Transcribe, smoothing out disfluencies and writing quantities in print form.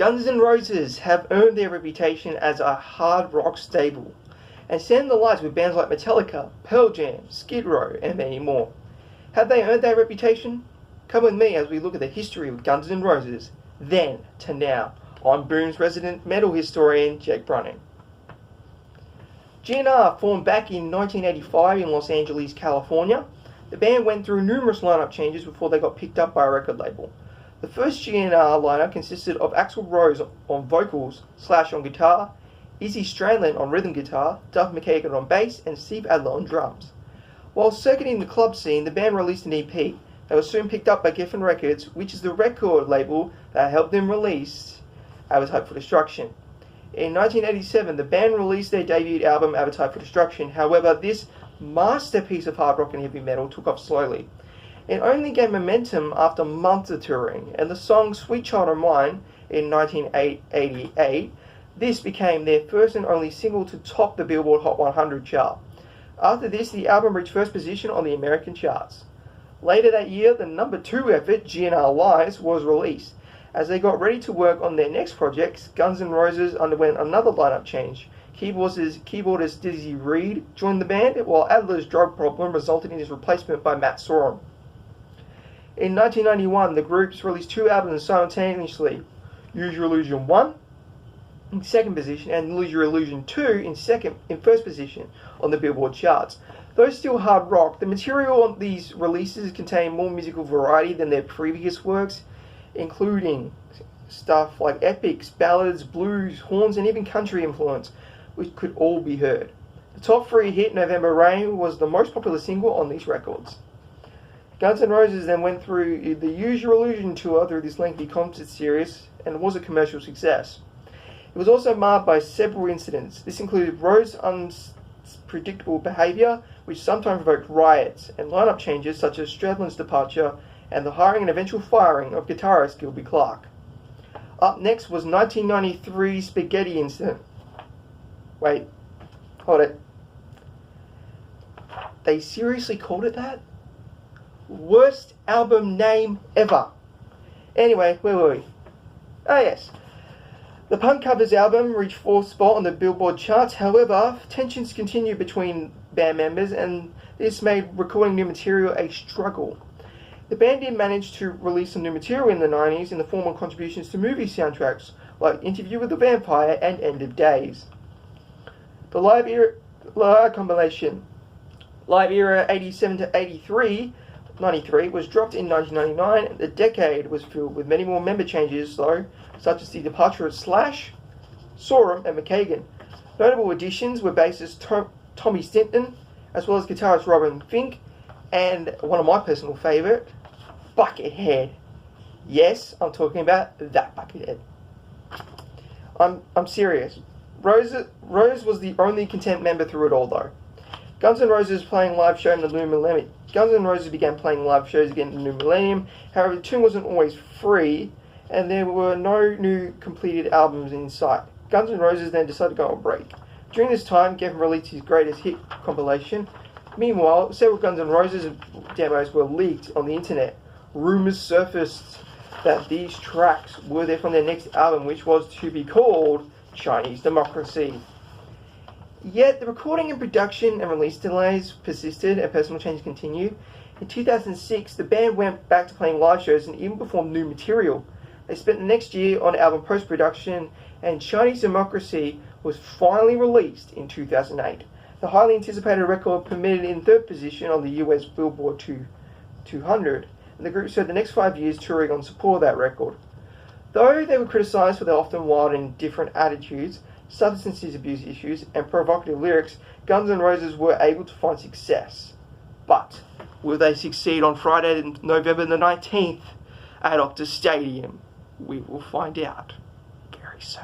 Guns N' Roses have earned their reputation as a hard rock stable, and stand the lights with bands like Metallica, Pearl Jam, Skid Row, and many more. Have they earned that reputation? Come with me as we look at the history of Guns N' Roses, then to now. I'm Boom's resident metal historian, Jake Bruning. GNR formed back in 1985 in Los Angeles, California. The band went through numerous lineup changes before they got picked up by a record label. The first GNR lineup consisted of Axl Rose on vocals / on guitar, Izzy Stradlin on rhythm guitar, Duff McKagan on bass, and Steve Adler on drums. While circuiting the club scene, the band released an EP that was soon picked up by Geffen Records, which is the record label that helped them release Appetite for Destruction. In 1987, the band released their debut album, Appetite for Destruction. However, this masterpiece of hard rock and heavy metal took off slowly. It only gained momentum after months of touring, and the song Sweet Child O' Mine in 1988, this became their first and only single to top the Billboard Hot 100 chart. After this, the album reached first position on the American charts. Later that year, the number 2 effort, GNR Lies, was released. As they got ready to work on their next projects, Guns N' Roses underwent another lineup change. Keyboardist Dizzy Reed joined the band, while Adler's drug problem resulted in his replacement by Matt Sorum. In 1991, the groups released 2 albums simultaneously, Use Your Illusion 1 in second position and Lose Your Illusion 2 in first position on the Billboard charts. Though still hard rock, the material on these releases contained more musical variety than their previous works, including stuff like epics, ballads, blues, horns, and even country influence, which could all be heard. The top 3 hit, November Rain, was the most popular single on these records. Guns N' Roses then went through the Use Your Illusion tour through this lengthy concert series and was a commercial success. It was also marred by several incidents. This included Rose's unpredictable behaviour, which sometimes provoked riots, and lineup changes such as Stradlin's departure and the hiring and eventual firing of guitarist Gilby Clarke. Up next was 1993 Spaghetti Incident. Wait, hold it. They seriously called it that? Worst album name ever. Anyway, where were we? Oh yes. The Punk Covers album reached 4th spot on the Billboard charts. However, tensions continued between band members, and this made recording new material a struggle. The band did manage to release some new material in the 90s in the form of contributions to movie soundtracks like Interview with the Vampire and End of Days. The Live Era compilation, Live Era 87 to 93 was dropped in 1999. The decade was filled with many more member changes, though, such as the departure of Slash, Sorum, and McKagan. Notable additions were bassist Tommy Stinton, as well as guitarist Robin Fink, and one of my personal favourite, Buckethead. Yes, I'm talking about that Buckethead. I'm serious. Rose was the only content member through it all, though. Guns N' Roses playing live show in the new millennium. Guns N' Roses began playing live shows again in the new millennium. However, the tune wasn't always free, and there were no new completed albums in sight. Guns N' Roses then decided to go on a break. During this time, Geffen released his greatest hit compilation. Meanwhile, several Guns N' Roses demos were leaked on the internet. Rumours surfaced that these tracks were there from their next album, which was to be called Chinese Democracy. Yet the recording and production and release delays persisted and personal changes continued. In 2006, the band went back to playing live shows and even performed new material. They spent the next year on album post-production, and Chinese Democracy was finally released in 2008. The highly anticipated record permitted in 3rd position on the US Billboard 200, and the group spent the next 5 years touring on support of that record. Though they were criticised for their often wild and different attitudes, substance abuse issues, and provocative lyrics, Guns N' Roses were able to find success. But will they succeed on Friday, November the 19th at Optus Stadium? We will find out very soon.